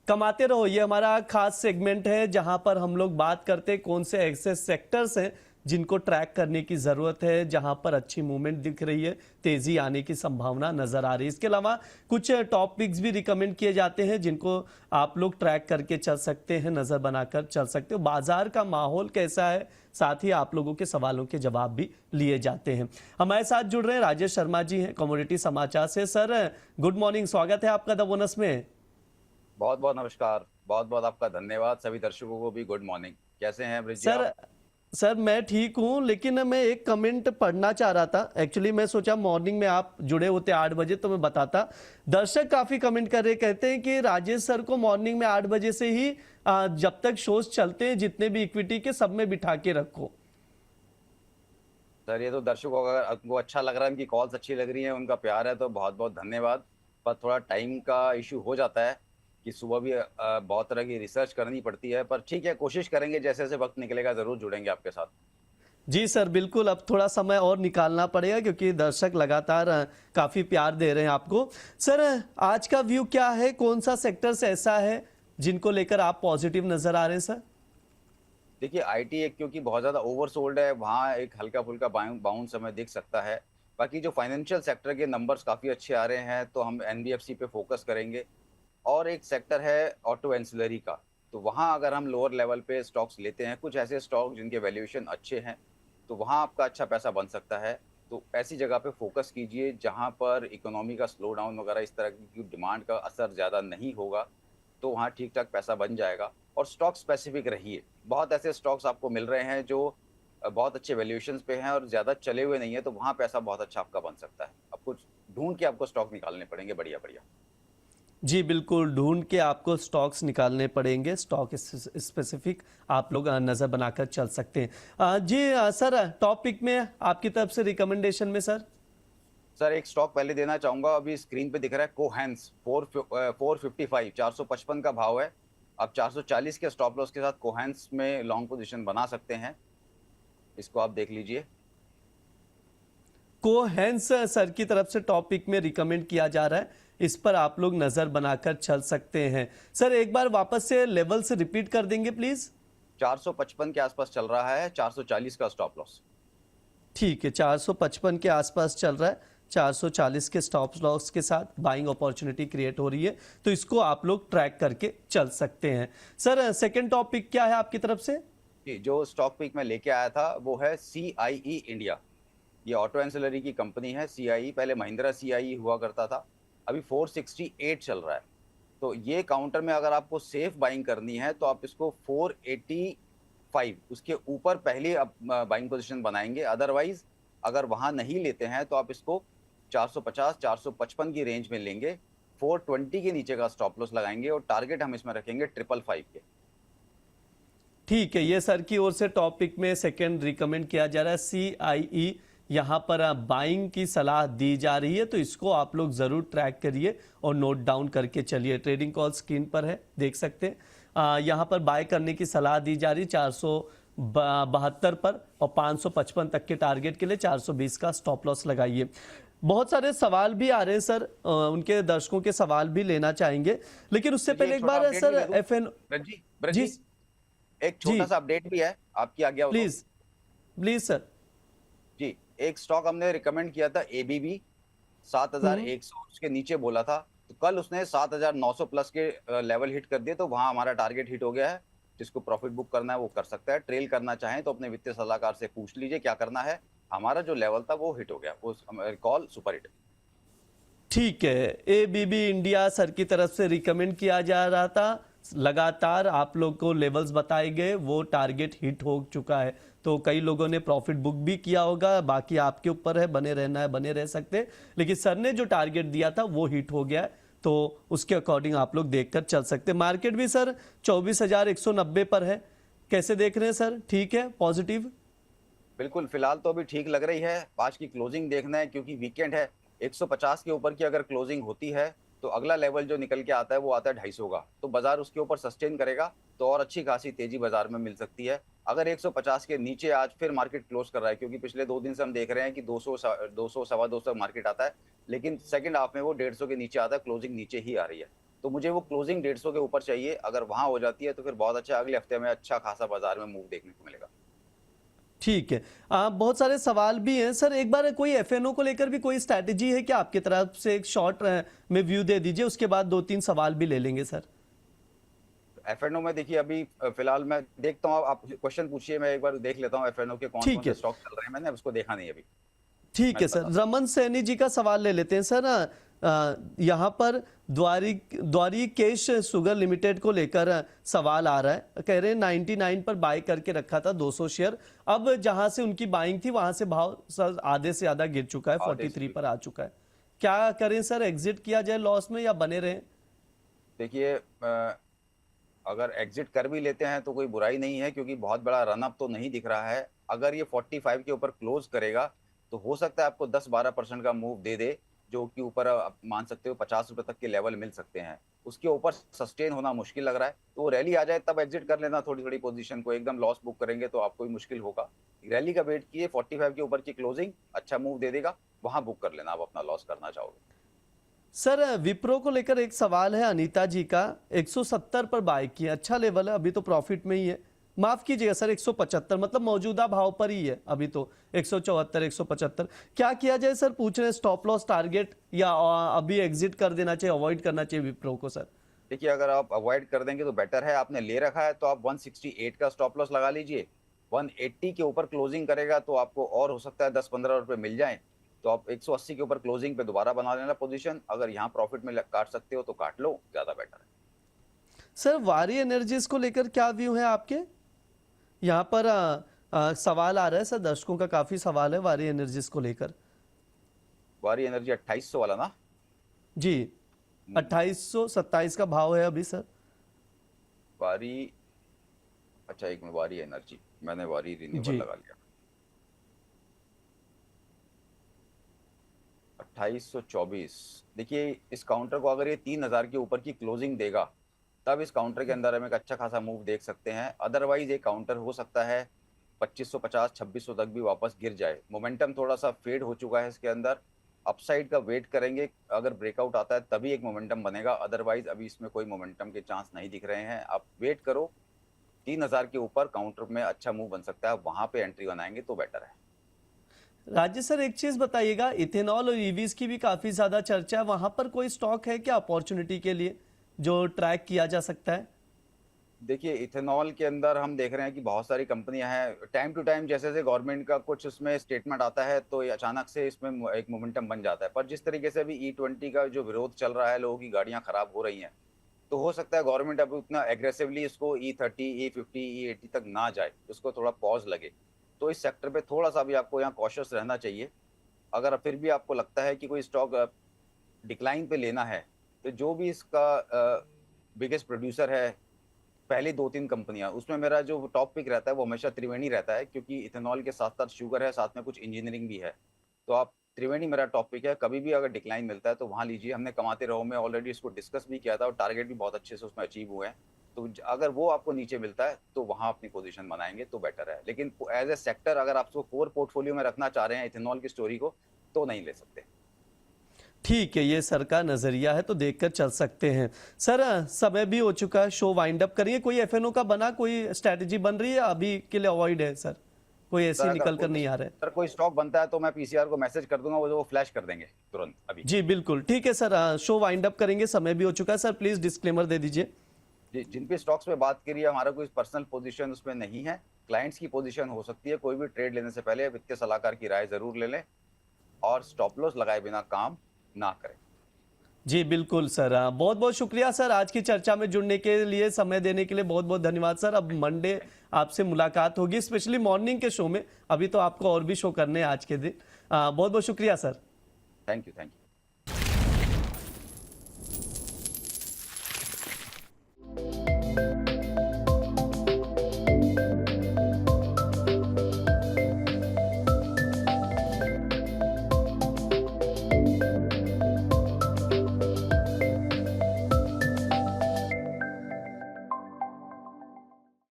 कमाते रहो, ये हमारा खास सेगमेंट है जहां पर हम लोग बात करते हैं कौन से ऐसे सेक्टर्स हैं जिनको ट्रैक करने की जरूरत है, जहां पर अच्छी मूवमेंट दिख रही है, तेजी आने की संभावना नजर आ रही है। इसके अलावा कुछ टॉपिक्स भी रिकमेंड किए जाते हैं जिनको आप लोग ट्रैक करके चल सकते हैं, नजर बनाकर चल सकते हो। बाजार का माहौल कैसा है, साथ ही आप लोगों के सवालों के जवाब भी लिए जाते हैं। हमारे साथ जुड़ रहे हैं राजेश शर्मा जी हैं कमोडिटी समाचार से। सर गुड मॉर्निंग, स्वागत है आपका द बोनस में। बहुत बहुत नमस्कार। बहुत बहुत आपका धन्यवाद। सभी दर्शकों को भी गुड मॉर्निंग। कैसे हैं ब्रिज जी आप? सर सर मैं ठीक हूं, लेकिन मैं एक कमेंट पढ़ना चाह रहा था। एक्चुअली मैं सोचा मॉर्निंग में आप जुड़े होते 8 बजे तो मैं बताता। दर्शक काफी कमेंट कर रहे, कहते हैं कि राजेश सर को मॉर्निंग में 8 बजे से ही जब तक शोज चलते हैं जितने भी इक्विटी के, सब में बिठा के रखो। सर ये तो दर्शकों को अगर उनको अच्छा लग रहा है, उनकी कॉल्स अच्छी लग रही है, उनका प्यार है, तो बहुत बहुत धन्यवाद। पर थोड़ा टाइम का इशू हो जाता है कि सुबह भी बहुत तरह की रिसर्च करनी पड़ती है, पर ठीक है, कोशिश करेंगे, जैसे जैसे वक्त निकलेगा जरूर जुड़ेंगे आपके साथ। जी सर बिल्कुल, अब थोड़ा समय और निकालना पड़ेगा क्योंकि दर्शक लगातार काफी प्यार दे रहे हैं आपको। सर आज का व्यू क्या है, कौन सा सेक्टर्स ऐसा है जिनको लेकर आप पॉजिटिव नजर आ रहे हैं सर? देखिए आईटी एक क्योंकि बहुत ज़्यादा ओवरसोल्ड है, वहाँ एक हल्का फुल्का बाउंस हमें दिख सकता है। बाकी जो फाइनेंशियल सेक्टर के नंबर्स काफ़ी अच्छे आ रहे हैं, तो हम एनबीएफसी पे फोकस करेंगे। और एक सेक्टर है ऑटो एंसिलरी का, तो वहाँ अगर हम लोअर लेवल पे स्टॉक्स लेते हैं, कुछ ऐसे स्टॉक जिनके वैल्यूएशन अच्छे हैं, तो वहाँ आपका अच्छा पैसा बन सकता है। तो ऐसी जगह पे फोकस कीजिए जहाँ पर इकोनॉमी का स्लो डाउन वगैरह इस तरह की डिमांड का असर ज़्यादा नहीं होगा, तो वहाँ ठीक ठाक पैसा बन जाएगा। और स्टॉक स्पेसिफिक रहिए। बहुत ऐसे स्टॉक्स आपको मिल रहे हैं जो बहुत अच्छे वैल्यूएशंस पे हैं और ज़्यादा चले हुए नहीं है, तो वहाँ पैसा बहुत अच्छा आपका बन सकता है। आपको ढूंढ के आपको स्टॉक निकालने पड़ेंगे बढ़िया बढ़िया। जी बिल्कुल, ढूंढ के आपको स्टॉक्स निकालने पड़ेंगे, स्टॉक स्पेसिफिक आप लोग नज़र बनाकर चल सकते हैं। जी सर, टॉपिक में आपकी तरफ से रिकमेंडेशन में सर। सर एक स्टॉक पहले देना चाहूंगा, अभी स्क्रीन पे दिख रहा है कोहेंस 455 455 का भाव है। आप 440 के स्टॉप लॉस के साथ कोहेंस में लॉन्ग पोजीशन बना सकते हैं। इसको आप देख लीजिए। कोहेंस सर की तरफ से टॉपिक में रिकमेंड किया जा रहा है, इस पर आप लोग नजर बनाकर चल सकते हैं। सर एक बार वापस से लेवल से रिपीट कर देंगे प्लीज। 455 के आसपास चल रहा है, 440 का स्टॉप लॉस। ठीक है, 455 के आसपास चल रहा है, 440 के स्टॉप लॉस के साथ बाइंग अपॉर्चुनिटी क्रिएट हो रही है, तो इसको आप लोग ट्रैक करके चल सकते हैं। सर सेकंड टॉपिक क्या है आपकी तरफ से? जी, जो स्टॉक पिक मैं लेके आया था वो है CIE इंडिया। ये ऑटो एंसिलरी की कंपनी है। CIE पहले महिंद्रा CIE हुआ करता था, अभी 468 चल रहा है। तो ये काउंटर में अगर आपको सेफ बाइंग करनी है तो आप इसको 485 उसके ऊपर पहले आप बाइंग पोजीशन बनाएंगे। अदरवाइज अगर वहां नहीं लेते हैं तो आप इसको 450 455 की रेंज में लेंगे। 420 के नीचे का स्टॉप लॉस लगाएंगे और टारगेट हम इसमें रखेंगे 555 के। ठीक है, ये सर की ओर से टॉपिक में सेकंड रिकमेंड किया जा रहा है CIE, यहाँ पर बाइंग की सलाह दी जा रही है, तो इसको आप लोग जरूर ट्रैक करिए और नोट डाउन करके चलिए। ट्रेडिंग कॉल स्क्रीन पर है, देख सकते हैं। यहाँ पर बाय करने की सलाह दी जा रही है 472 पर, और 555 तक के टारगेट के लिए 420 का स्टॉप लॉस लगाइए। बहुत सारे सवाल भी आ रहे हैं सर, उनके दर्शकों के सवाल भी लेना चाहेंगे, लेकिन उससे जी पहले एक एक छोटा बार अपडेट भी सर दे दूं FN। ब्रज जी जी, एक जी, छोटा सा अपडेट भी है, आपकी आज्ञा हो तो। Please please sir. जी, एक स्टॉक हमने रिकमेंड किया था ABB, हम्म। 7100 उसके नीचे बोला था, तो कल उसने 7900 प्लस के लेवल हिट कर दिए, तो वहां हमारा टारगेट हिट हो गया है। जिसको प्रॉफिट बुक करना है वो कर सकता है। ट्रेल करना चाहें तो अपने वित्तीय सलाहकार से पूछ लीजिए क्या करना है। हमारा जो लेवल था वो हिट हो गया, वो कॉल सुपर हिट। ठीक है, ABB इंडिया सर की तरफ से रिकमेंड किया जा रहा था, लगातार आप लोग को लेवल्स बताए गए, वो टारगेट हिट हो चुका है, तो कई लोगों ने प्रॉफिट बुक भी किया होगा। बाकी आपके ऊपर है, बने रहना है बने रह सकते हैं, लेकिन सर ने जो टारगेट दिया था वो हिट हो गया है, तो उसके अकॉर्डिंग आप लोग देखकर चल सकते हैं। मार्केट भी सर 24,190 पर है, कैसे देख रहे हैं सर? ठीक है, पॉजिटिव? बिल्कुल, फिलहाल तो अभी ठीक लग रही है। आज की क्लोजिंग देखना है क्योंकि वीकेंड है। 150 के ऊपर की अगर क्लोजिंग होती है तो अगला लेवल जो निकल के आता है वो आता है 250 का, तो बाजार उसके ऊपर सस्टेन करेगा, तो और अच्छी खासी तेजी बाजार में मिल सकती है। अगर 150 के नीचे आज फिर मार्केट क्लोज कर रहा है, क्योंकि पिछले 2 दिन से हम देख रहे हैं कि 200 200 सवा 200 मार्केट आता है, लेकिन सेकंड हाफ में वो 150 के नीचे आता है, क्लोजिंग नीचे ही आ रही है। तो मुझे वो क्लोजिंग 150 के ऊपर चाहिए। अगर वहां हो जाती है तो फिर बहुत अच्छा, अगले हफ्ते में अच्छा खासा बाजार में मूव देखने को मिलेगा। ठीक है। बहुत सारे सवाल भी हैं सर। एक बार कोई एफएनओ को लेकर भी कोई स्ट्रैटेजी है क्या आपकी तरफ से? एक शॉर्ट में व्यू दे दीजिए, उसके बाद 2-3 सवाल भी ले लेंगे सर। एफएनओ में देखिए अभी फिलहाल मैं देखता हूँ, आप क्वेश्चन पूछिए, मैं एक बार देख लेता हूँ एफएनओ के कौन कौन ठीक से है, स्टॉक चल रहे हैं, मैंने उसको देखा नहीं अभी। ठीक मैं है सर। बताता रमन सैनी जी का सवाल ले लेते हैं सर। यहाँ पर द्वारिकेश शुगर लिमिटेड को लेकर सवाल आ रहा है। कह रहे हैं 99 पर बाय करके रखा था 200 शेयर, अब जहां से उनकी बाइंग थी वहां से भाव सर आधे से ज्यादा गिर चुका है, हूँ। आधे से 43 भी। पर आ चुका है। क्या करें सर? एग्जिट किया जाए लॉस में या बने रहें? देखिए अगर एग्जिट कर भी लेते हैं तो कोई बुराई नहीं है, क्योंकि बहुत बड़ा रनअप तो नहीं दिख रहा है। अगर ये 45 के ऊपर क्लोज करेगा तो हो सकता है आपको 10-12% का मूव दे दे, जो कि ऊपर आप मान सकते हो 50 रुपए तक के लेवल मिल सकते हैं। उसके ऊपर सस्टेन होना मुश्किल लग रहा है, तो वो रैली आ जाए तब एग्जिट कर लेना थोड़ी थोड़ी पोजीशन को। एकदम लॉस बुक करेंगे तो आपको भी मुश्किल होगा। रैली का वेट किए, 45 के ऊपर की क्लोजिंग अच्छा मूव दे देगा, वहां बुक कर लेना आप अपना लॉस करना चाहोगे। सर विप्रो को लेकर एक सवाल है अनीता जी का। 170 पर बाय किया, अच्छा लेवल है, अभी तो प्रॉफिट में ही है। माफ कीजिएगा सर, 175 मतलब मौजूदा भाव पर ही है अभी तो। 174 175 क्या किया जाए सर? पूछ रहे हैं स्टॉप लॉस टारगेट या अभी एग्जिट कर देना चाहिए, अवॉइड करना चाहिए विप्रो को सर? देखिए अगर आप अवॉइड कर देंगे तो बेटर है। आपने ले रखा है तो आप 168 का स्टॉप लॉस लगा लीजिए। 180 के ऊपर क्लोजिंग करेगा तो आपको और हो सकता है 10-15 रुपए मिल जाएं, तो आप 180 के ऊपर क्लोजिंग पे दोबारा बना लेना पोजीशन। अगर यहाँ प्रॉफिट में काट सकते हो तो काट लो, ज्यादा बेटर है। सर वारी एनर्जीज को लेकर क्या व्यू है आपके? यहाँ पर सवाल आ रहा है सर, दर्शकों का काफी सवाल है वारी एनर्जीज को लेकर। वारी एनर्जी 2800 वाला ना? जी, 2827 का भाव है अभी सर। वारी, अच्छा एक मिनट, वारी एनर्जी, मैंने वारी रिन्यूएबल जी लगा लिया। 2824। देखिए इस काउंटर को अगर ये 3000 के ऊपर की क्लोजिंग देगा तब इस काउंटर के अंदर हम एक अच्छा खासा मूव देख सकते हैं। अदरवाइज ये काउंटर हो सकता है 2550 2600 तक भी वापस गिर जाए। मोमेंटम थोड़ा सा फेड हो चुका है इसके अंदर। अपसाइड का वेट करेंगे, अगर ब्रेकआउट आता है तभी एक मोमेंटम बनेगा, अदरवाइज अभी इसमें कोई मोमेंटम के चांस नहीं दिख रहे हैं। आप वेट करो, 3000 के ऊपर काउंटर में अच्छा मूव बन सकता है, वहां पे एंट्री बनाएंगे तो बेटर है। राजेश सर एक चीज बताइएगा, इथेनॉल और ईवीज की भी काफी ज्यादा चर्चा है, वहां पर कोई स्टॉक है क्या अपॉर्चुनिटी के लिए जो ट्रैक किया जा सकता है? देखिए इथेनॉल के अंदर हम देख रहे हैं कि बहुत सारी कंपनियां हैं। टाइम टू टाइम जैसे जैसे गवर्नमेंट का कुछ उसमें स्टेटमेंट आता है तो ये अचानक से इसमें एक मोमेंटम बन जाता है। पर जिस तरीके से अभी E20 का जो विरोध चल रहा है, लोगों की गाड़ियां खराब हो रही हैं, तो हो सकता है गवर्नमेंट अभी उतना एग्रेसिवली इसको E30 E50 E80 तक ना जाए, उसको थोड़ा पॉज लगे। तो इस सेक्टर पे थोड़ा सा भी आपको यहाँ कॉशियस रहना चाहिए। अगर फिर भी आपको लगता है कि कोई स्टॉक डिक्लाइन पे लेना है, तो जो भी इसका बिगेस्ट प्रोड्यूसर है, पहली 2-3 कंपनियां, उसमें मेरा जो टॉप पिक रहता है वो हमेशा त्रिवेणी रहता है, क्योंकि इथेनॉल के साथ साथ शुगर है, साथ में कुछ इंजीनियरिंग भी है। तो आप त्रिवेणी मेरा टॉप पिक है। कभी भी अगर डिक्लाइन मिलता है तो वहां लीजिए। हमने कमाते रहो में ऑलरेडी इसको डिस्कस भी किया था और टारगेट भी बहुत अच्छे से उसमें अचीव हुए हैं। तो अगर वो आपको नीचे मिलता है तो वहां अपनी पोजीशन बनाएंगे तो बेटर है। लेकिन एज ए सेक्टर अगर आप उसको कोर पोर्टफोलियो में रखना चाह रहे हैं इथेनॉल की स्टोरी को, तो नहीं ले सकते। ठीक है, ये सर का नजरिया है तो देखकर चल सकते हैं। सर समय भी हो चुका है, शो वाइंड अप करिए। कोई एफएनओ का बना, कोई स्ट्रैटेजी बन रही है अभी के लिए? अवॉइड है सर, कोई ऐसी निकल कर नहीं आ रहा है? सर कोई स्टॉक बनता है तो मैं पीसीआर को मैसेज कर दूंगा, वो फ्लैश कर देंगे तुरंत अभी। जी बिल्कुल, ठीक है सर, शो वाइंड अप करेंगे, समय भी हो चुका है। सर प्लीज डिस्क्लेमर दे दीजिए। जिन भी स्टॉक्स पे बात करी है, हमारा कोई पर्सनल पोजीशन उसमें नहीं है, क्लाइंट्स की पोजीशन हो सकती है। कोई भी ट्रेड लेने से पहले वित्तीय सलाहकार की राय जरूर ले लें और स्टॉप लॉस लगाए बिना काम ना करें। जी बिल्कुल सर, बहुत बहुत शुक्रिया सर आज की चर्चा में जुड़ने के लिए, समय देने के लिए बहुत बहुत धन्यवाद सर। अब मंडे आपसे मुलाकात होगी, स्पेशली मॉर्निंग के शो में। अभी तो आपको और भी शो करने हैं आज के दिन। बहुत बहुत शुक्रिया सर। Thank you.